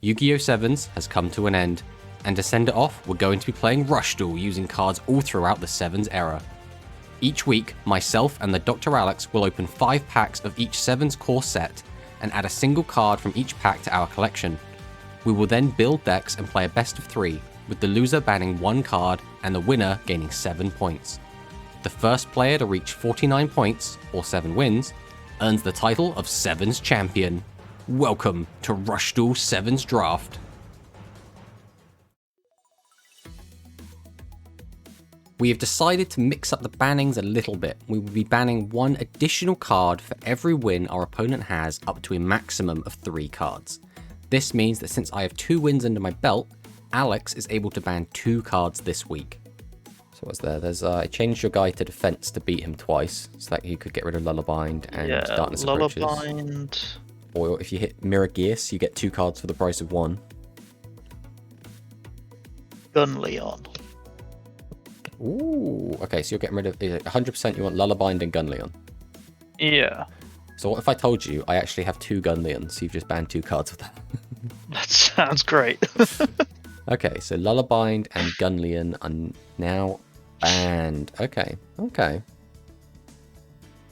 Yu-Gi-Oh! Sevens has come to an end, and to send it off, we're going to be playing Rush Duel using cards all throughout the Sevens era. Each week, myself and the TheDrAlex will open 5 packs of each Sevens core set and add a single card from each pack to our collection. We will then build decks and play a best of 3, with the loser banning 1 card and the winner gaining 7 points. The first player to reach 49 points, or 7 wins, earns the title of Sevens Champion. Welcome to Rush Duel Sevens Draft. We have decided to mix up the bannings a little bit. We will be banning 1 additional card for every win our opponent has, up to a maximum of 3 cards. This means that since I have 2 wins under my belt, Alex is able to ban 2 cards this week. So what's there? There's I changed your guy to defense to beat him twice, so that you could get rid of Lullabind and Darkness Approaches. Lullabind. Or if you hit Mirror Gears, you get 2 cards for the price of 1. Gunleon. Ooh, okay, so you're getting rid of 100%. You want Lullabind and Gunleon. Yeah. So what if I told you I actually have 2 Gunleons, so you've just banned 2 cards of that? That sounds great. Okay, so Lullabind and Gunleon are now banned. Okay.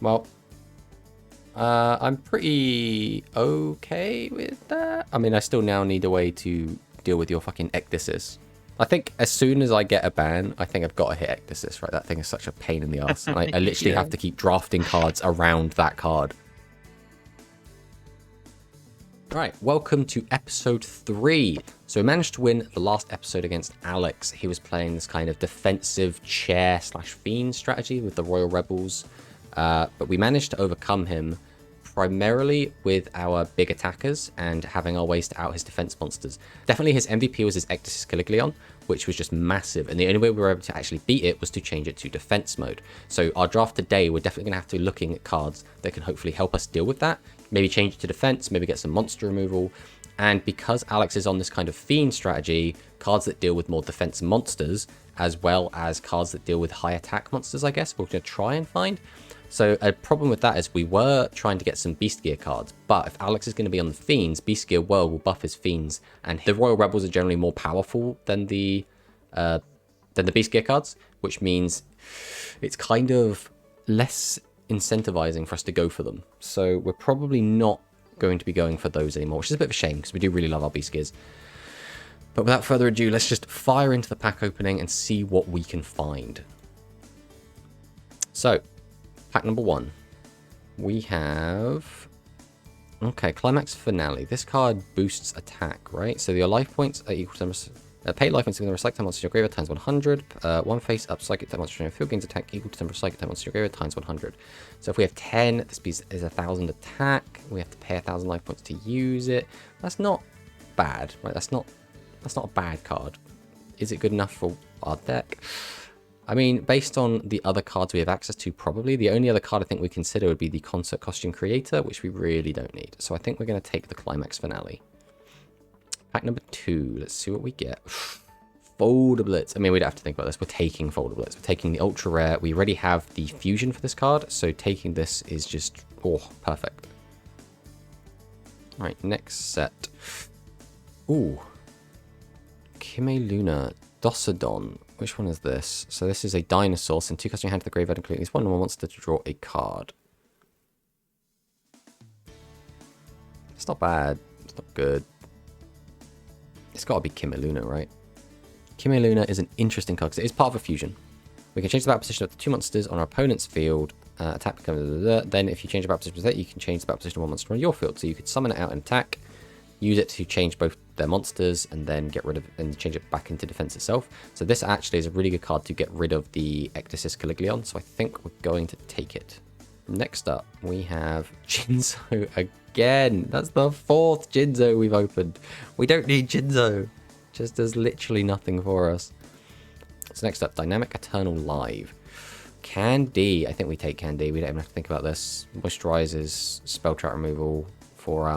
Well, I'm pretty okay with that. I mean, I still now need a way to deal with your fucking Ecdysis. I think as soon as I get a ban, I think I've got to hit Ecdysis, right? That thing is such a pain in the ass. And I literally have to keep drafting cards around that card. Right, welcome to episode 3. So we managed to win the last episode against Alex. He was playing this kind of defensive chair/fiend strategy with the Royal Rebels. But we managed to overcome him primarily with our big attackers and having our ways to out his defense monsters. Definitely his MVP was his Ecdysis Caligleon, which was just massive, and the only way we were able to actually beat it was to change it to defense mode. So our draft today, we're definitely going to have to be looking at cards that can hopefully help us deal with that. Maybe change it to defense, maybe get some monster removal. And because Alex is on this kind of fiend strategy, cards that deal with more defense monsters, as well as cards that deal with high attack monsters, I guess, we're going to try and find. So a problem with that is we were trying to get some Beast Gear cards, but if Alex is going to be on the Fiends, Beast Gear will buff his Fiends, and the Royal Rebels are generally more powerful than the Beast Gear cards, which means it's kind of less incentivizing for us to go for them. So we're probably not going to be going for those anymore, which is a bit of a shame because we do really love our Beast Gears. But without further ado, let's just fire into the pack opening and see what we can find. So, pack number 1. We have... Okay, Climax Finale. This card boosts attack, right? So your life points are equal to... pay life points equal to the Psychic monster in your graveyard times 100. 1 face up Psychic type monster in your field gains attack equal to the number of Psychic type monster in your graveyard times 100. So if we have 10, this piece is 1,000 attack. We have to pay 1,000 life points to use it. That's not bad, right? That's not a bad card. Is it good enough for our deck? I mean, based on the other cards we have access to, probably. The only other card I think we consider would be the Concert Costume Creator, which we really don't need. So I think we're going to take the Climax Finale. Pack number 2. Let's see what we get. Foldablitz. I mean, we don't have to think about this. We're taking Foldablitz. We're taking the Ultra Rare. We already have the Fusion for this card, so taking this is just, perfect. All right, next set. Ooh. Kime Luna. Dosodon. Which one is this? So this is a dinosaur. Send 2 cards in your hand to the graveyard, including this one. And one monster to draw a card. It's not bad. It's not good. It's got to be Kime Luna, right? Kime Luna is an interesting card because it is part of a fusion. We can change the battle position of the 2 monsters on our opponent's field. Attack becomes... Then if you change the battle position of that, you can change the battle position of 1 monster on your field. So you could summon it out and attack. Use it to change both their monsters and then get rid of and change it back into defense itself. So this actually is a really good card to get rid of the Ecdysis Caligleon. So I think we're going to take it. Next up, we have Jinzo again. That's the 4th Jinzo we've opened. We don't need Jinzo. Just does literally nothing for us. So next up, Dynamic Eternal Live. Candy. I think we take Candy. We don't even have to think about this. Moisturizes, spell trap removal for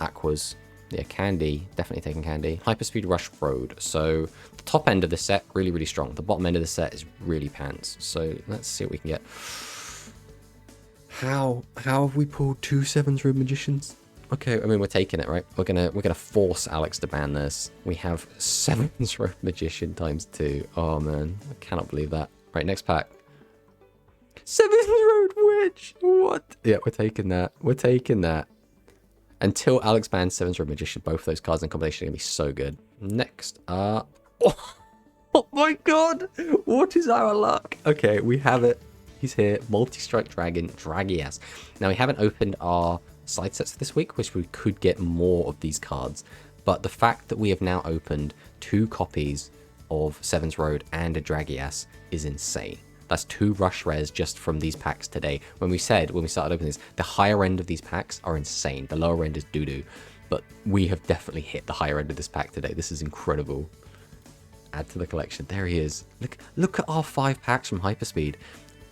Aquas. Yeah, Candy. Definitely taking Candy. Hyperspeed Rush Road. So the top end of the set, really, really strong. The bottom end of the set is really pants. So let's see what we can get. How have we pulled 2 Sevens Road Magicians? Okay, I mean, we're taking it, right? We're gonna force Alex to ban this. We have Sevens Road Magician ×2. Oh man, I cannot believe that. Right, next pack. Sevens Road Witch. What? Yeah, we're taking that. We're taking that. Until Alex bans Sevens Road Magician, both of those cards in combination are gonna be so good. Next up. Oh my god! What is our luck? Okay, we have it. He's here. Multi-Strike Dragon, Dragias. Now, we haven't opened our side sets for this week, which we could get more of these cards. But the fact that we have now opened 2 copies of Sevens Road and a Dragias is insane. That's 2 Rush Rares just from these packs today. When we started opening this, the higher end of these packs are insane. The lower end is doo-doo. But we have definitely hit the higher end of this pack today. This is incredible. Add to the collection. There he is. Look at our 5 packs from Hyperspeed.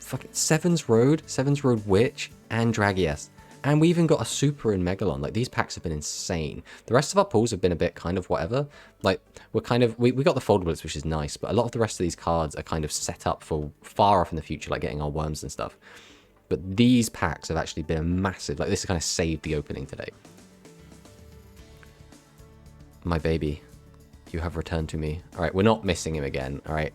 Fucking Sevens Road Witch, and Dragias. And we even got a Super in Megalon. Like, these packs have been insane. The rest of our pulls have been a bit kind of whatever. Like, we got the foldables, which is nice, but a lot of the rest of these cards are kind of set up for far off in the future, like getting our worms and stuff. But these packs have actually been a massive, like, this has kind of saved the opening today. My baby, you have returned to me. All right, we're not missing him again. All right.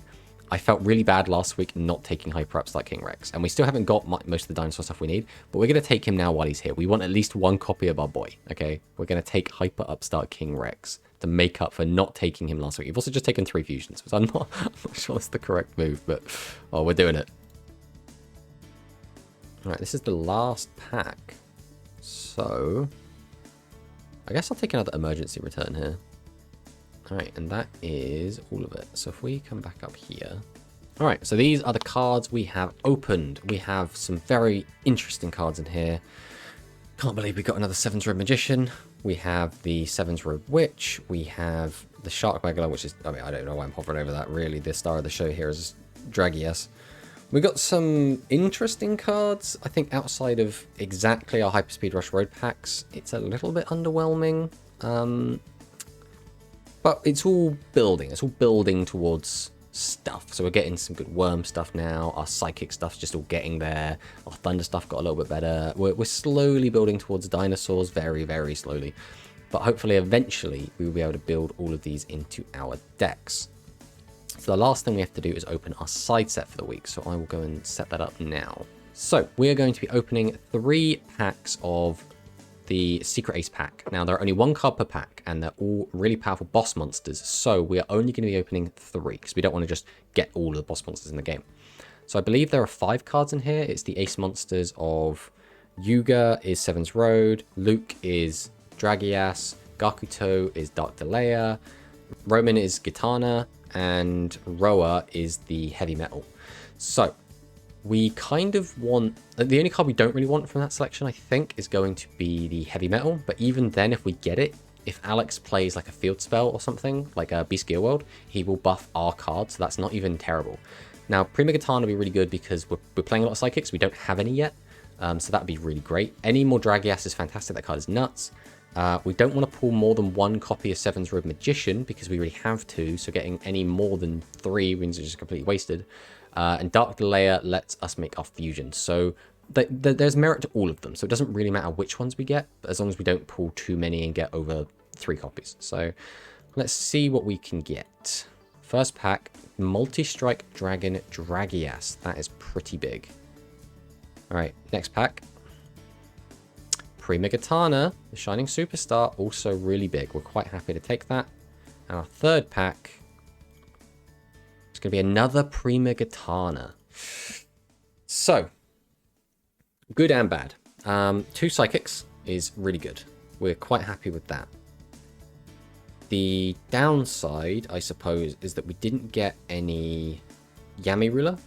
I felt really bad last week not taking Hyper Ups like King Rex. And we still haven't got most of the dinosaur stuff we need. But we're going to take him now while he's here. We want at least 1 copy of our boy. Okay? We're going to take Hyper Upstart King Rex to make up for not taking him last week. You've also just taken 3 fusions. So I'm not sure that's the correct move. But, oh, we're doing it. All right, this is the last pack. So, I guess I'll take another emergency return here. Alright, and that is all of it. So if we come back up here. Alright, so these are the cards we have opened. We have some very interesting cards in here. Can't believe we got another Sevens Road Magician. We have the Sevens Road Witch. We have the Shark Megalo, which is, I mean, I don't know why I'm hovering over that. Really, the star of the show here is Dragias. We got some interesting cards. I think outside of exactly our Hyperspeed Rush Road packs, it's a little bit underwhelming. But it's all building. It's all building towards stuff. So we're getting some good worm stuff now. Our psychic stuff's just all getting there. Our thunder stuff got a little bit better. We're slowly building towards dinosaurs, very, very slowly. But hopefully, eventually, we will be able to build all of these into our decks. So the last thing we have to do is open our side set for the week. So I will go and set that up now. So we are going to be opening 3 packs of the Secret Ace pack. Now, there are only 1 card per pack, and they're all really powerful boss monsters, so we are only going to be opening 3, because we don't want to just get all of the boss monsters in the game. So I believe there are 5 cards in here. It's the Ace monsters of Yuga is Sevens Road, Luke is Dragias, Gakuto is DrAlex, Roman is Gitana, and Roa is the Heavy Metal. So we kind of want... The only card we don't really want from that selection, I think, is going to be the Heavy Metal. But even then, if we get it, if Alex plays like a field spell or something, like a Beast Gear World, he will buff our card, so that's not even terrible. Now, Prima Gitana will be really good because we're playing a lot of Psychics. We don't have any yet, so that would be really great. Any more Dragias is fantastic. That card is nuts. We don't want to pull more than 1 copy of Sevens Road Magician because we already have 2, so getting any more than 3 means it's just completely wasted. And DrAlex lets us make our fusions. So there's merit to all of them. So it doesn't really matter which ones we get, but as long as we don't pull too many and get over 3 copies. So let's see what we can get. First pack, Multi-Strike Dragon Dragias. That is pretty big. All right, next pack. Prima Gitana, the Shining Superstar, also really big. We're quite happy to take that. And our third pack, it's going to be another Prima Gitana. So, good and bad. 2 Psychics is really good. We're quite happy with that. The downside, I suppose, is that we didn't get any Yami Ruler,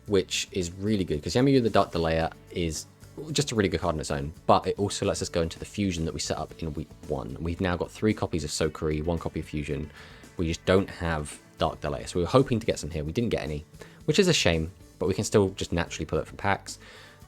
which is really good, because Yami Ruler DrAlex is just a really good card on its own, but it also lets us go into the fusion that we set up in week 1. We've now got 3 copies of Sokuri, 1 copy of fusion. We just don't have DrAlex. So we were hoping to get some here. We didn't get any, which is a shame, but we can still just naturally pull it from packs.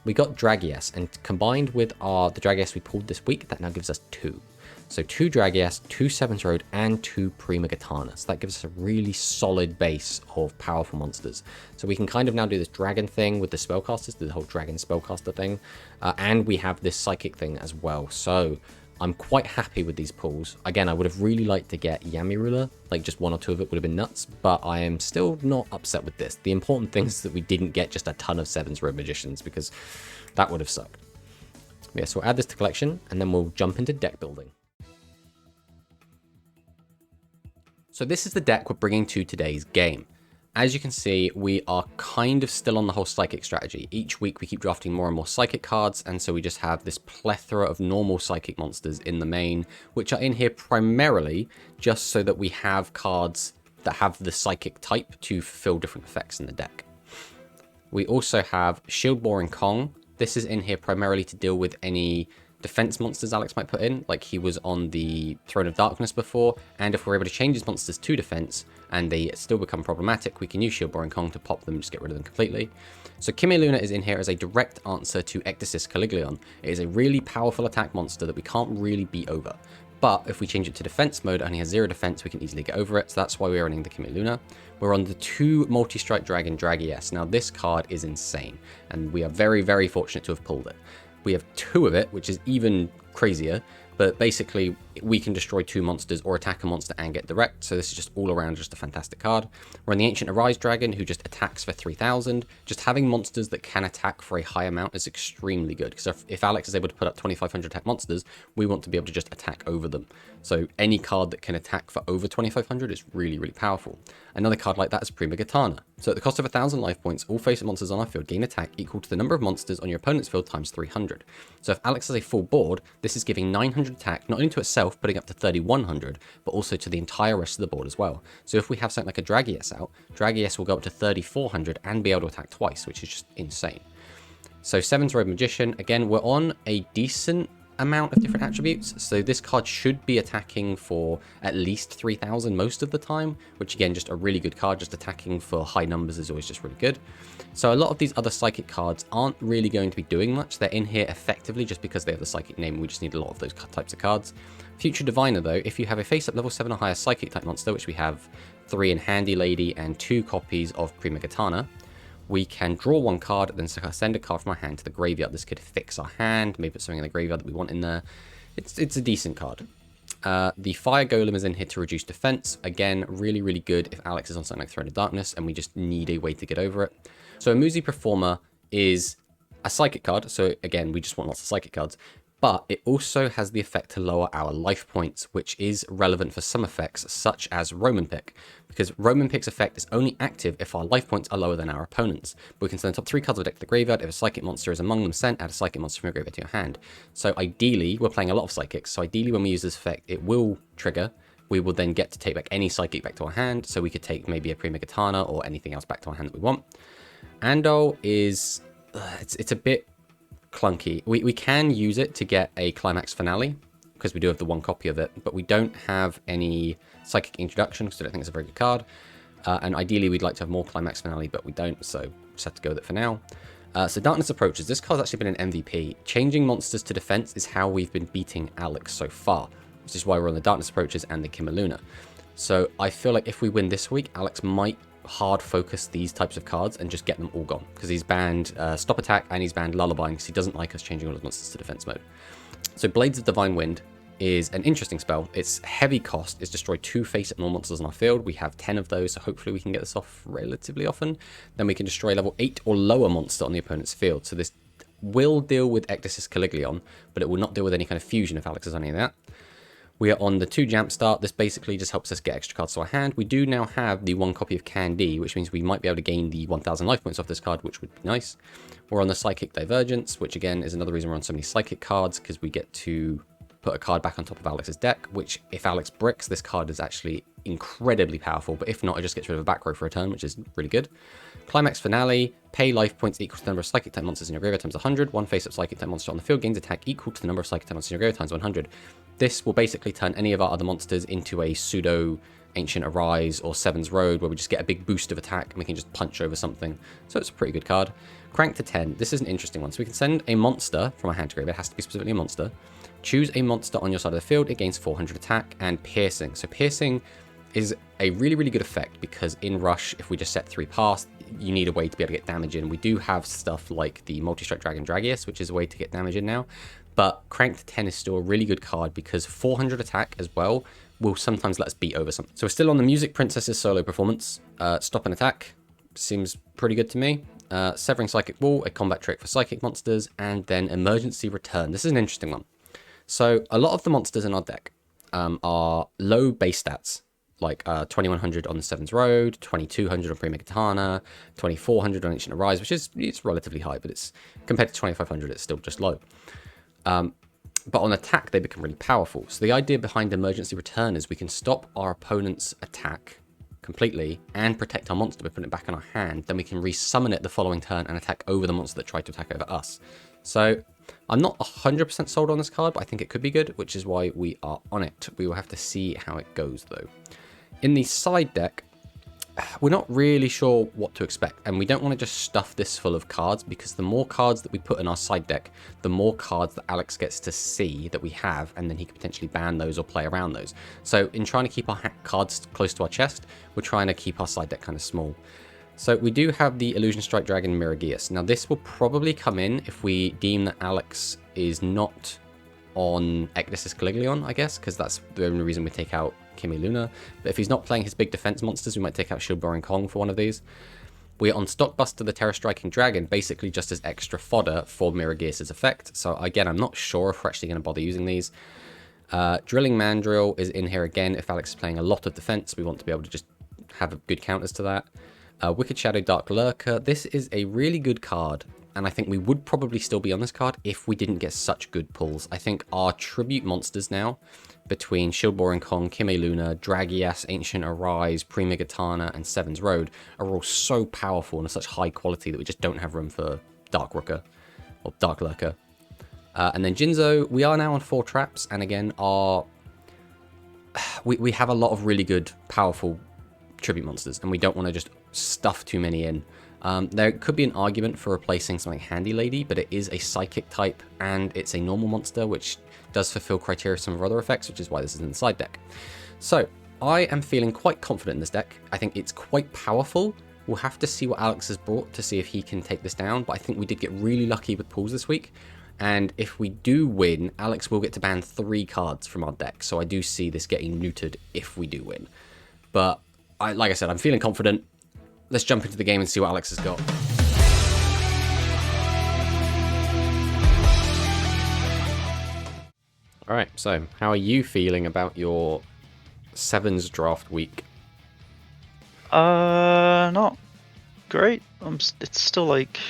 We got Dragias, and combined with the Dragias we pulled this week, that now gives us 2. So 2 Dragias, 2 Sevens Road, and 2 Prima Gitana. So that gives us a really solid base of powerful monsters. So we can kind of now do this dragon thing with the spellcasters, do the whole dragon spellcaster thing. And we have this psychic thing as well. So I'm quite happy with these pulls. Again, I would have really liked to get Yami Ruler, like just 1 or 2 of it would have been nuts, but I am still not upset with this. The important thing is that we didn't get just a ton of Sevens Road Magicians, because that would have sucked. Yeah, so we'll add this to collection, and then we'll jump into deck building. So this is the deck we're bringing to today's game. As you can see, we are kind of still on the whole Psychic strategy. Each week we keep drafting more and more Psychic cards, and so we just have this plethora of normal Psychic monsters in the main, which are in here primarily just so that we have cards that have the Psychic type to fulfill different effects in the deck. We also have Shield Boring Kong. This is in here primarily to deal with any defense monsters Alex might put in, like he was on the Throne of Darkness before, and if we're able to change his monsters to defense and they still become problematic, we can use Shield Boring Kong to pop them and just get rid of them completely. So Kimi Luna is in here as a direct answer to Ecdysis Caliglion. It is a really powerful attack monster that we can't really beat over. But if we change it to defense mode and he has 0 defense, we can easily get over it. So that's why we're running the Kimi Luna. We're on the 2 Multi-Strike Dragon Dragies. Now this card is insane, and we are very, very fortunate to have pulled it. We have 2 of it, which is even crazier, but basically we can destroy 2 monsters or attack a monster and get direct, so this is just all around just a fantastic card. We're on the Ancient Arise Dragon, who just attacks for 3000. Just having monsters that can attack for a high amount is extremely good, because if Alex is able to put up 2500 attack monsters, we want to be able to just attack over them. So any card that can attack for over 2500 is really, really powerful. Another card like that is Prima Gitana. So at the cost of 1000 life points, all face-up monsters on our field gain attack equal to the number of monsters on your opponent's field times 300. So if Alex has a full board, this is giving 900 attack, not only to itself, putting up to 3100, but also to the entire rest of the board as well. So if we have something like a Dragies out, Dragies will go up to 3400 and be able to attack twice, which is just insane. So Sevens Road Magician, again, we're on a decent amount of different attributes, so this card should be attacking for at least 3000 most of the time, which again, just a really good card. Just attacking for high numbers is always just really good. So a lot of these other Psychic cards aren't really going to be doing much. They're in here effectively just because they have the Psychic name. We just need a lot of those types of cards. Future Diviner though, if you have a face-up level 7 or higher Psychic type monster, which we have 3 in Handy Lady and 2 copies of Prima Gitana, we can draw 1 card, then send a card from our hand to the graveyard. This could fix our hand, maybe put something in the graveyard that we want in there. It's a decent card. The Fire Golem is in here to reduce defense. Again, really, really good if Alex is on something like Throne of Darkness and we just need a way to get over it. So a Muzi Performer is a Psychic card, so again, we just want lots of Psychic cards. But it also has the effect to lower our life points, which is relevant for some effects, such as Roman Pick, because Roman Pick's effect is only active if our life points are lower than our opponents. But we can send the top 3 cards of the deck to the graveyard. If a Psychic monster is among them sent, add a Psychic monster from your graveyard to your hand. So ideally, we're playing a lot of Psychics, so ideally when we use this effect, it will trigger. We will then get to take back any Psychic back to our hand, so we could take maybe a Prima Gitana or anything else back to our hand that we want. Ando is... it's a bit clunky. We can use it to get a Climax Finale, because we do have the 1 copy of it, but we don't have any Psychic Introduction, because I don't think it's a very good card. And ideally we'd like to have more Climax Finale, but we don't, so just have to go with it for now. So Darkness Approaches. This card's actually been an MVP. Changing monsters to defense is how we've been beating Alex so far, which is why we're on the Darkness Approaches and the Kimi Luna. So I feel like if we win this week, Alex might hard focus these types of cards and just get them all gone, because he's banned Stop Attack and he's banned Lullaby, because he doesn't like us changing all his monsters to defense mode. So Blades of Divine Wind is an interesting spell. Its heavy cost is destroy 2 face-up normal monsters on our field. We have 10 of those, so hopefully we can get this off relatively often. Then we can destroy level 8 or lower monster on the opponent's field. So this will deal with Ecdysis Caliglion, but it will not deal with any kind of fusion if Alex has any of that. We are on the 2 Jump Start. This basically just helps us get extra cards to our hand. We do now have the 1 copy of Candy, which means we might be able to gain the 1000 life points off this card, which would be nice. We're on the Psychic Divergence, which again is another reason we're on so many Psychic cards, because we get to put a card back on top of Alex's deck, which if Alex bricks, this card is actually incredibly powerful, but if not, it just gets rid of a back row for a turn, which is really good. Climax Finale, pay life points equal to the number of Psychic type monsters in your graveyard times 100. 1 face-up Psychic type monster on the field gains attack equal to the number of Psychic type monsters in your graveyard times 100. This will basically turn any of our other monsters into a pseudo Ancient Arise or Sevens Road, where we just get a big boost of attack and we can just punch over something. So it's a pretty good card. Crank to 10. This is an interesting one. So we can send a monster from our hand to graveyard. It has to be specifically a monster. Choose a monster on your side of the field. It gains 400 attack and Piercing. So Piercing is a really, really good effect, because in Rush, if we just set 3 past, you need a way to be able to get damage in. We do have stuff like the Multi-Strike Dragon Dragius, which is a way to get damage in now. But Cranked 10 is still a really good card because 400 attack as well will sometimes let us beat over something. So we're still on the Music Princess's solo performance. Stop and attack seems pretty good to me. Severing Psychic Wall, a combat trick for psychic monsters, and then Emergency Return. This is an interesting one. So a lot of the monsters in our deck are low base stats, like 2100 on the Sevens Road, 2200 on Prima-Katana, 2400 on Ancient Arise, which is it's relatively high, but it's compared to 2500, it's still just low. But on attack, they become really powerful. So the idea behind Emergency Return is we can stop our opponent's attack completely and protect our monster by putting it back in our hand. Then we can resummon it the following turn and attack over the monster that tried to attack over us. So I'm not 100% sold on this card, but I think it could be good, which is why we are on it. We will have to see how it goes, though. In the side deck, we're not really sure what to expect, and we don't want to just stuff this full of cards, because the more cards that we put in our side deck, the more cards that Alex gets to see that we have, and then he can potentially ban those or play around those. So in trying to keep our cards close to our chest, we're trying to keep our side deck kind of small. So we do have the Illusion Strike Dragon Mirageus. Now this will probably come in if we deem that Alex is not on Ecdysis Caliglion, I guess, because that's the only reason we take out Kimi Luna. But if he's not playing his big defense monsters, we might take out Shield Boring Kong for one of these. We're on Stockbuster the Terror Striking Dragon, basically just as extra fodder for Mirageus' effect. So again, I'm not sure if we're actually going to bother using these. Drilling Mandrill is in here again. If Alex is playing a lot of defense, we want to be able to just have good counters to that. Wicked Shadow Dark Lurker. This is a really good card, and I think we would probably still be on this card if we didn't get such good pulls. I think our tribute monsters now, between Shield Boring Kong, Kimi Luna, Dragias, Ancient Arise, Prima-Katana, and Sevens Road, are all so powerful and of such high quality that we just don't have room for Dark Lurker, or Dark Lurker. And then Jinzo, we are now on 4 traps, and again, we have a lot of really good, powerful tribute monsters, and we don't want to just stuff too many in. There could be an argument for replacing something Handy Lady, but it is a psychic type and it's a normal monster, which does fulfill criteria of some of our other effects, which is why this is in the side deck. So I am feeling quite confident in this deck. I think it's quite powerful. We'll have to see what Alex has brought to see if he can take this down, but I think we did get really lucky with pulls this week. And if we do win, Alex will get to ban 3 cards from our deck. So I do see this getting neutered if we do win. But like I said, I'm feeling confident. Let's jump into the game and see what Alex has got. All right, so how are you feeling about your Sevens draft week? Not great. It's still like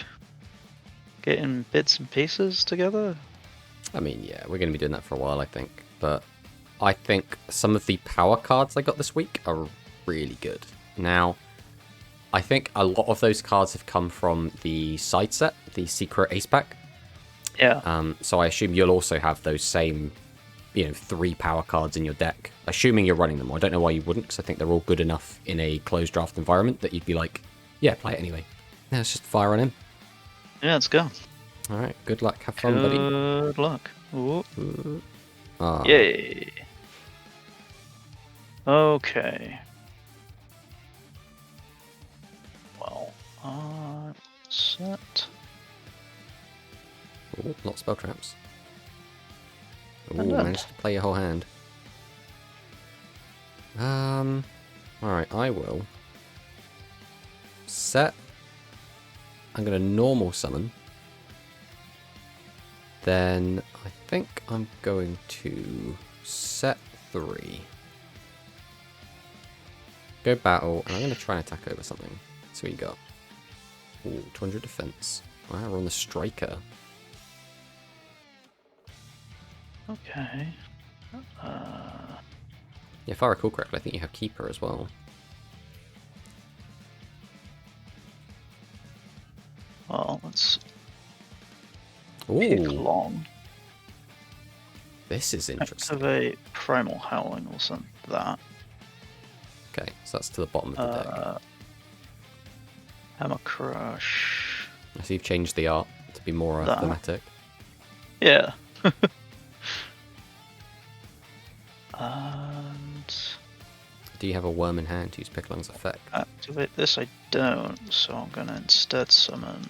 getting bits and pieces together. I mean, yeah, we're going to be doing that for a while, I think. But I think some of the power cards I got this week are really good. Now, I think a lot of those cards have come from the side set, the Secret Ace Pack. Yeah. So I assume you'll also have those same, 3 power cards in your deck, assuming you're running them. I don't know why you wouldn't, because I think they're all good enough in a closed draft environment that you'd be like, yeah, play it anyway. Yeah, let's just fire on him. Yeah, let's go. All right, good luck. Have fun, buddy. Good luck. Ooh. Ah. Yay. Okay. Well, set. Ooh, not spell traps. Ooh, And managed to play your whole hand. Alright, I will set. I'm going to normal summon. Then I think I'm going to set 3. Go battle, and I'm going to try and attack over something. So we got 200 defense. Wow, we're on the striker. Okay. Yeah, if I recall correctly, I think you have keeper as well. Well, let's Ooh, pick long. this is interesting. Activate Primal Howling. We'll send that. Okay, so that's to the bottom of the deck. Hammer Crush. I see you've changed the art to be more That. thematic. Yeah. And Do you have a worm in hand to use Pickling's effect? activate this. I don't, so I'm gonna instead summon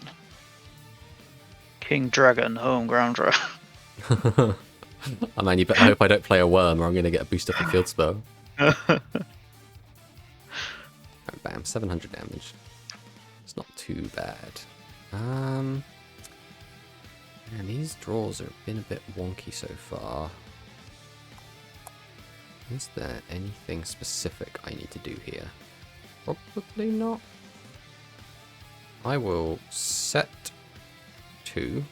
King Dragon Home Ground Dragon. Oh man, I hope I don't play a worm or I'm going to get a boost up a field spell. Right, bam, 700 damage. It's not too bad. Man, these draws have been a bit wonky so far. Is there anything specific I need to do here? Probably not. I will set 2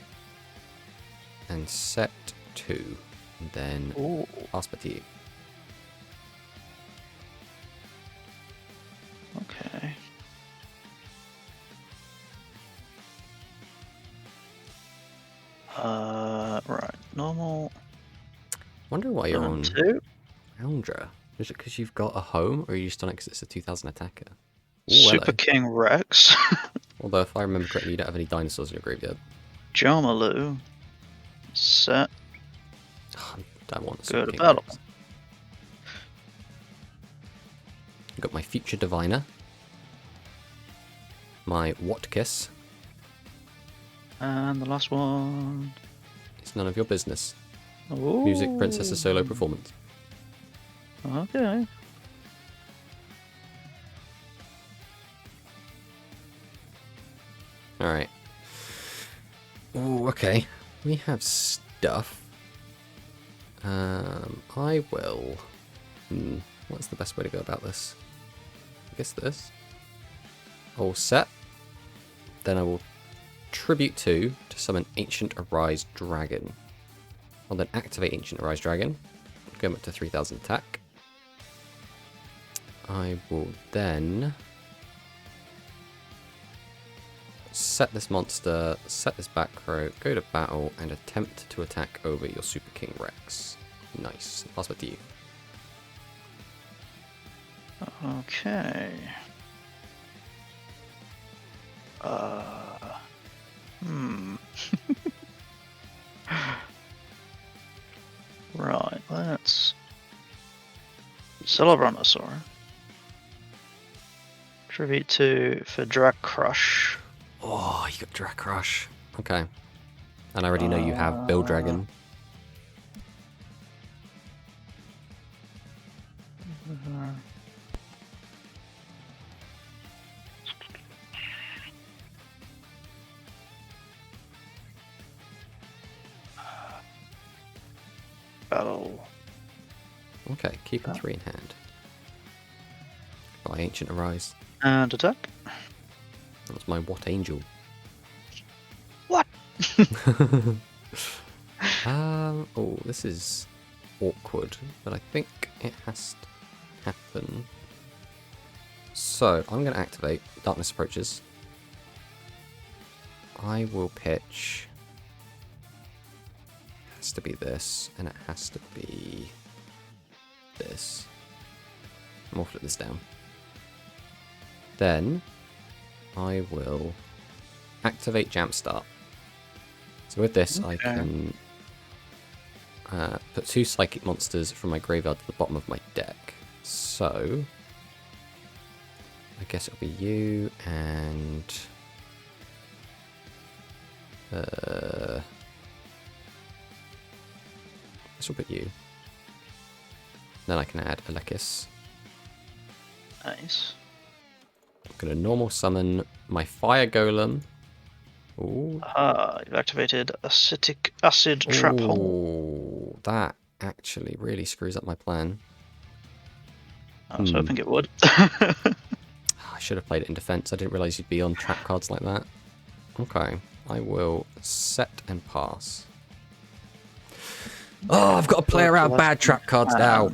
and set 2 and then pass back to you. Okay. Right, normal. Wonder why you're on 2. Roundra. Is it because you've got a home, or are you just on it because it's a 2000 attacker? Ooh, Super hello. King Rex. Although, if I remember correctly, you don't have any dinosaurs in your graveyard. Jomalu. Set. Oh, I don't want Go Super to King battle. Rex. I've got my Future Diviner. My Watkiss. And the last one. It's none of your business. Ooh. Music Princess's solo performance. Okay. Alright. Oh, okay. We have stuff. I will... what's the best way to go about this? I guess this. All set. Then I will tribute 2 to summon Ancient Arise Dragon. I'll then activate Ancient Arise Dragon. Go up to 3000 attack. I will then set this monster, set this back row, go to battle, and attempt to attack over your Super King Rex. Nice. Pass back to you. Okay. Right, let's... Celebronosaur. Tribute to TheDrAlex. Oh, you got Drac Rush. Okay. And I already know you have Bill Dragon. Battle. Okay, keeping 3 in hand. By Ancient Arise. And attack. That's my What Angel. What? Oh, this is awkward, but I think it has to happen. So, I'm going to activate Darkness Approaches. I will pitch... It has to be this, and it has to be this. I'm going to flip this down. Then, I will activate Jumpstart. So with this, I can put 2 Psychic Monsters from my graveyard to the bottom of my deck. So, I guess it'll be you and... this will put you. Then I can add Alekis. Nice. I'm going to normal summon my Fire Golem. Ooh. You've activated Acetic Acid Trap Hole. Oh, that actually really screws up my plan. I was hoping it would. I should have played it in defense. I didn't realize you'd be on trap cards like that. Okay, I will set and pass. Oh, I've got to play around bad trap cards now.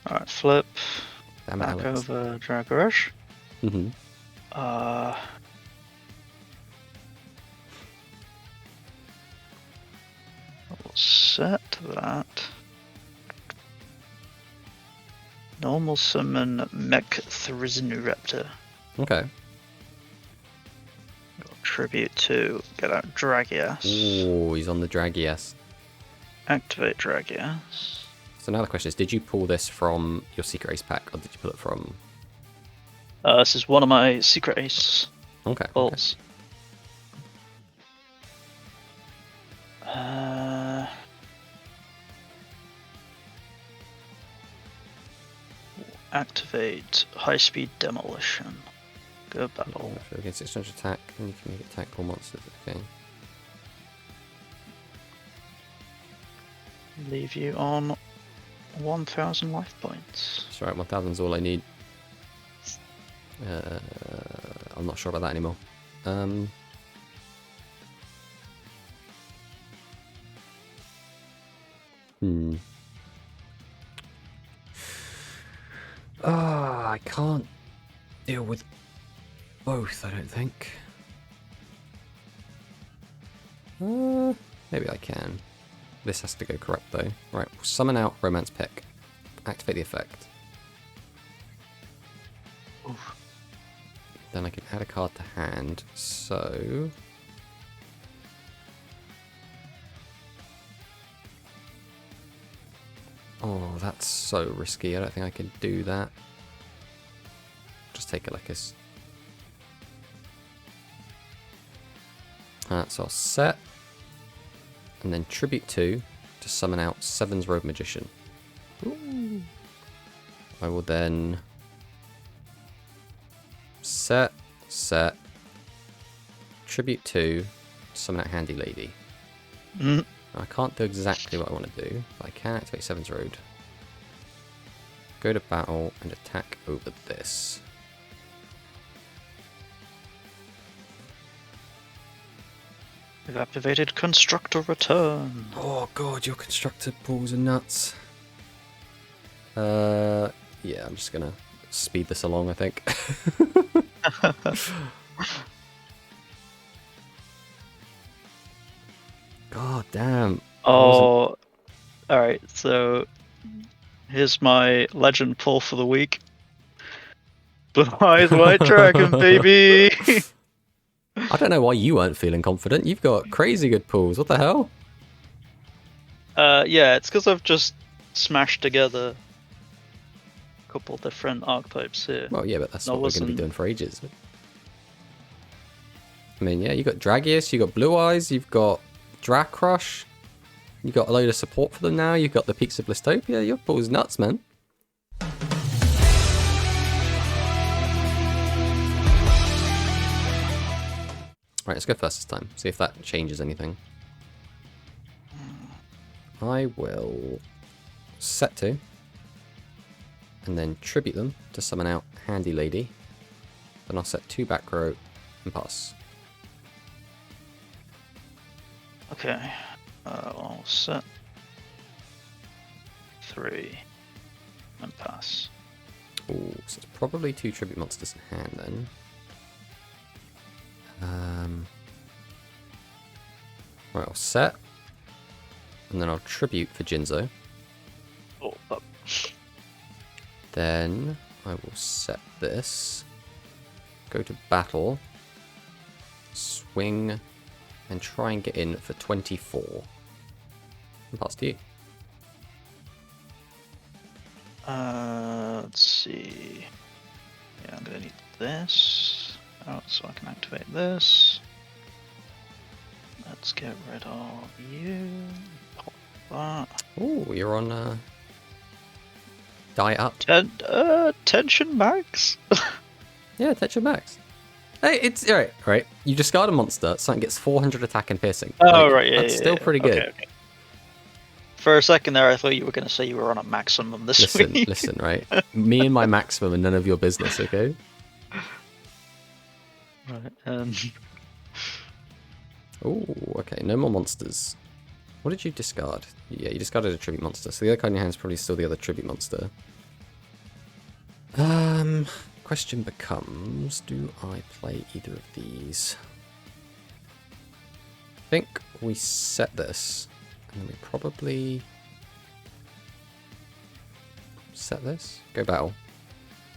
Alright, flip. Damn it, Back Alex. over Drag Rush. Mm-hmm. We'll set that. Normal summon Mech Thrizzinuraptor. Okay. Tribute to get out Dragias. Oh, he's on the Dragias. Activate Dragias. So now the question is, did you pull this from your Secret Ace pack, or did you pull it from... This is one of my Secret Ace Okay. pulls. Okay. activate high-speed demolition. Go battle. Against 600 attack, and you can make attack all monsters. Okay. Leave you on 1,000 life points. That's right, 1,000's all I need. I'm not sure about that anymore. I can't deal with both, I don't think. Maybe I can. This has to go correct though. Right, we'll summon out Romance Pick. Activate the effect. Oof. Then I can add a card to hand, so... Oh, that's so risky. I don't think I can do that. Just take it like this. So I'll set. And then Tribute 2 to summon out Sevens Rogue Magician. Ooh. I will then... Set. Tribute 2 to summon out Handy Lady. I can't do exactly what I want to do, but I can activate Sevens Road. Go to battle and attack over this. We've activated Constructor Return. Oh god, your constructor pulls are nuts. Yeah, I'm just gonna speed this along, I think. God damn. Oh, alright, so here's my legend pull for the week. Blue Eyes White Dragon, baby! I don't know why you weren't feeling confident. You've got crazy good pulls. What the hell? Yeah, it's because I've just smashed together a couple different archetypes here. Well, yeah, but that's what we're going to be doing for ages. I mean, yeah, you got Dragius, you got Blue Eyes, you've got Dracrush, you got a load of support for them now, you've got the Peaks of Blistopia. Your pulls nuts, man. Right, let's go first this time. See if that changes anything. I will set 2. And then tribute them to summon out Handy Lady. Then I'll set 2 back row and pass. Okay, I'll set 3 and pass. Ooh, so it's probably 2 tribute monsters in hand then. Right, I'll set. And then I'll tribute for Jinzo. Oh, up. Then I will set this. Go to battle. Swing. And try and get in for 24. And pass to you. Let's see. Yeah, I'm gonna need this out so I can activate this. Let's get rid of you. Pop that. Ooh, you're on die up. Tension max. Yeah, tension max. Hey, it's alright, right? You discard a monster, something gets 400 attack and piercing. Oh, right, yeah. That's still pretty good. Okay. For a second there, I thought you were going to say you were on a maximum this week. Listen, right? Me and my maximum and none of your business, okay? Right, Oh, okay, no more monsters. What did you discard? Yeah, you discarded a tribute monster, so the other card in your hand is probably still the other tribute monster. Question becomes, do I play either of these? I think we set this, and then we probably set this, go battle.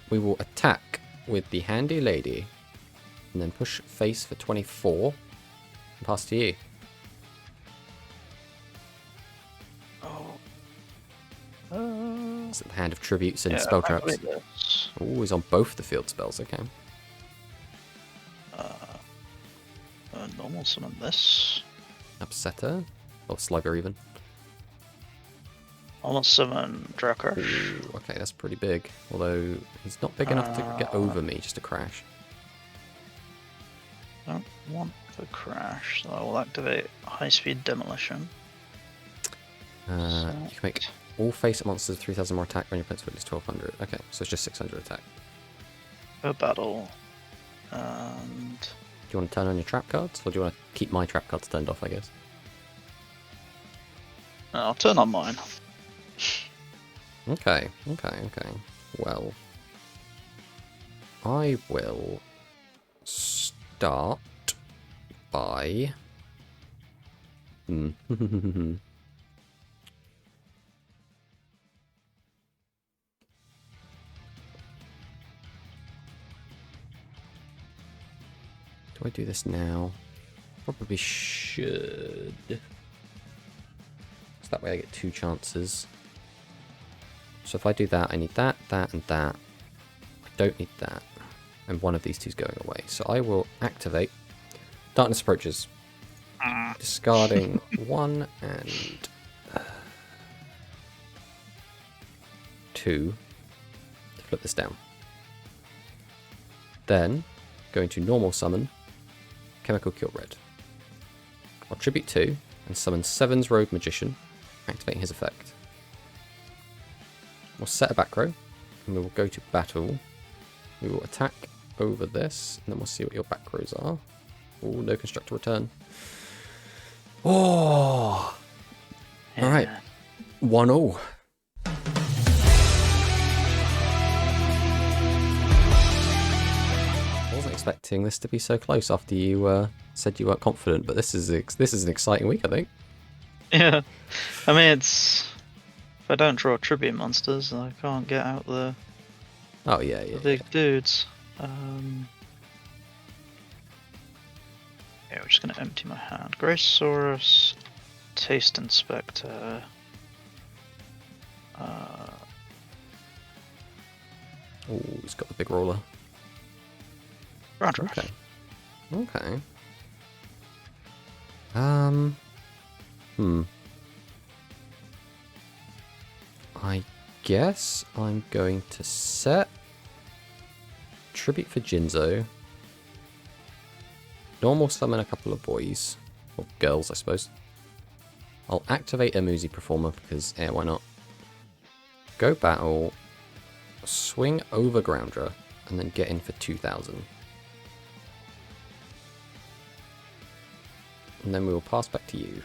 We will attack with the Handy Lady, and then push face for 24, and pass to you. Is it the Hand of Tributes and Spell Traps? Oh, he's on both the field spells, okay. Normal summon this. Upsetter, or Slugger even. Almost summon Dracash. Ooh, okay, that's pretty big. Although he's not big enough to get over me just to crash. Don't want the crash, so I will activate high-speed demolition. You can make all face monsters 3,000 more attack when your opponent's at least 1,200. Okay, so it's just 600 attack. A battle. And Do you want to turn on your trap cards, or do you want to keep my trap cards turned off, I guess? I'll turn on mine. Okay. Well, I will start by... Do I do this now? Probably should. So that way I get 2 chances. So if I do that, I need that, that, and that. I don't need that. And one of these 2's going away. So I will activate Darkness Approaches. Discarding 1 and 2 to flip this down. Then going to normal summon Chemical Cure Red. I'll tribute 2 and summon Sevens Rogue Magician, activating his effect. We'll set a back row, and we will go to battle. We will attack over this, and then we'll see what your back rows are. Oh, no constructor return. Oh! Yeah. Alright. 1-0. I wasn't expecting this to be so close after you said you weren't confident, but this is an exciting week, I think. Yeah. I mean, it's... If I don't draw tribute monsters, I can't get out the The big dudes. Yeah, we're just going to empty my hand. Gracesaurus, Taste Inspector. Oh, he's got the big roller. Ground Rush. Okay. I guess I'm going to set Tribute for Jinzo. Normal summon a couple of boys. Or girls, I suppose. I'll activate a Muzi Performer because, why not? Go battle. Swing over Groundra. And then get in for 2,000. And then we will pass back to you.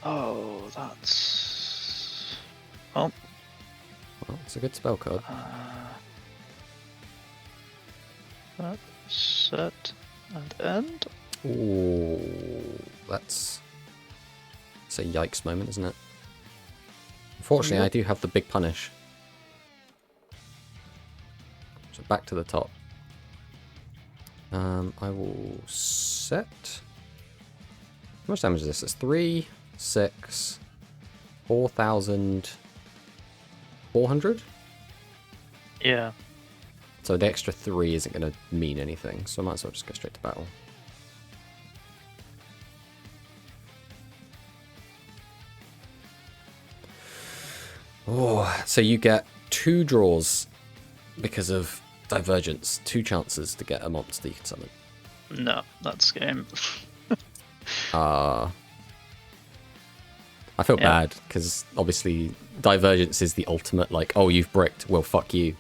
Oh, that's... Oh. Well, it's a good spell card. Set and end. Ooh, that's a yikes moment, isn't it? Unfortunately, I do have the big punish. So back to the top. I will set... How much damage is this? It's 3, 6, 4,400? Yeah. So the extra 3 isn't going to mean anything, so I might as well just go straight to battle. Oh, so you get 2 draws because of Divergence, 2 chances to get a monster you can summon. No, that's game. I feel bad, because obviously Divergence is the ultimate, like, oh, you've bricked, well, fuck you.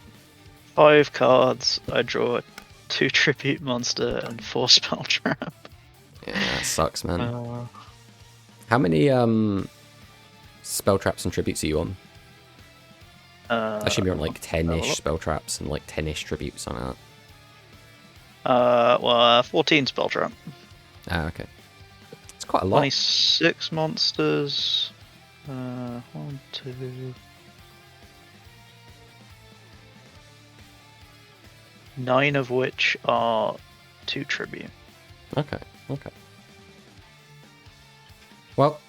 5 cards, I draw 2 tribute monster and 4 spell trap. Yeah, that sucks, man. How many spell traps and tributes are you on? I assume you're on like 10-ish spell traps and like 10-ish tributes on that. 14 spell trap. Ah, okay. It's quite a lot. 26 monsters. 1, 2. Nine of which are 2 tribute. Okay. Well,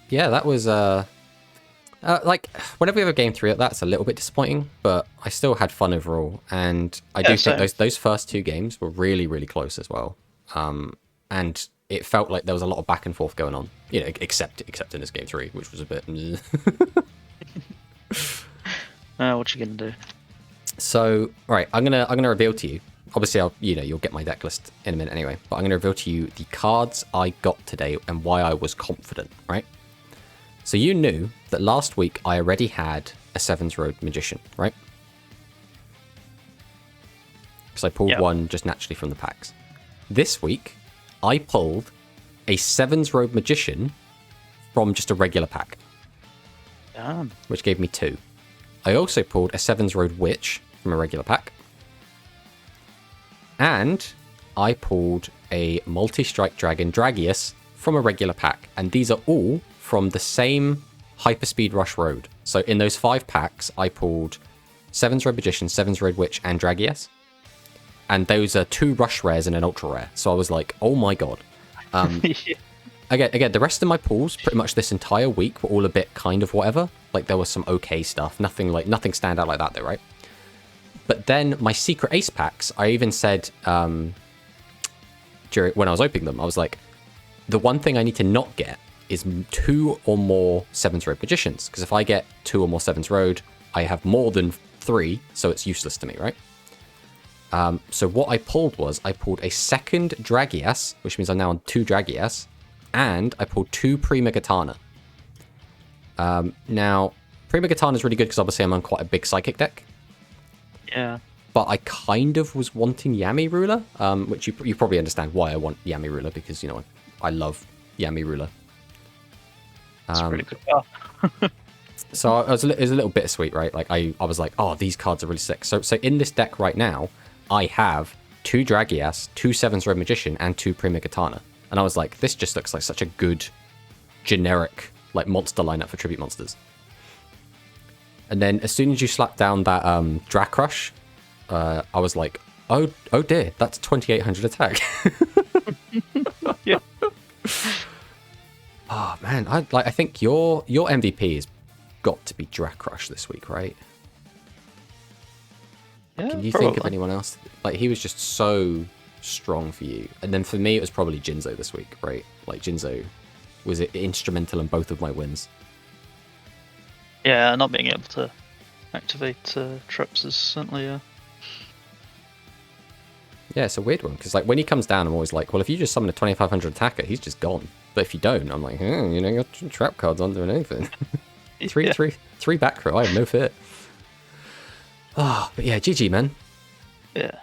yeah, that was like whenever we have a game 3, that's a little bit disappointing, but I still had fun overall, and I do think those first 2 games were really, really close as well. And it felt like there was a lot of back and forth going on. You know, except in this game 3, which was a bit. What you gonna do? So, all right, I'm gonna reveal to you. Obviously, you'll get my deck list in a minute anyway. But I'm gonna reveal to you the cards I got today and why I was confident. Right. So you knew that last week I already had a Sevens Road Magician, right? Because I pulled one just naturally from the packs. This week, I pulled a Sevens Road Magician from just a regular pack. Damn. Which gave me 2. I also pulled a Sevens Road Witch from a regular pack. And I pulled a Multi-Strike Dragon Dragius from a regular pack. And these are all from the same Hyperspeed Rush Road. So in those 5 packs, I pulled Sevens Road Magician, Sevens Road Witch, and Dragius. And those are 2 Rush Rares and an Ultra Rare. So I was like, oh my god. Again, the rest of my pulls, pretty much this entire week, were all a bit kind of whatever. Like, there was some okay stuff. Nothing stand out like that, though, right? But then my Secret Ace packs, I even said when I was opening them, I was like, the one thing I need to not get is 2 or more Sevens Road Magicians. Because if I get 2 or more Sevens Road, I have more than 3, so it's useless to me, right? So what I pulled was, I pulled a second Dragias, which means I'm now on 2 Dragias, and I pulled 2 Prima-Gitana. Now, Prima-Gitana is really good because obviously I'm on quite a big Psychic deck. Yeah. But I kind of was wanting Yami Ruler, which you probably understand why I want Yami Ruler, because, you know, I love Yami Ruler. It's pretty good card. So it was a little bittersweet, right? Like, I was like, oh, these cards are really sick. So in this deck right now, I have 2 Dragias, 2 Sevens Road Magician, and 2 Prima-Gitana. And I was like, this just looks like such a good, generic, like, monster lineup for Tribute Monsters. And then as soon as you slap down that Dracrush, I was like, oh dear, that's 2800 attack. Yeah. Oh man, I think your MVP has got to be Dracrush this week, right? Yeah, Can you probably think of anyone else? Like, he was just so strong for you. And then for me, it was probably Jinzo this week, right? Like, Jinzo was instrumental in both of my wins. Yeah, not being able to activate traps is certainly Yeah, it's a weird one, because like when he comes down, I'm always like, well, if you just summon a 2500 attacker, he's just gone. But if you don't, I'm like, you know, your trap cards aren't doing anything. three back row, I have no fear. Oh, but yeah, GG, man. Yeah.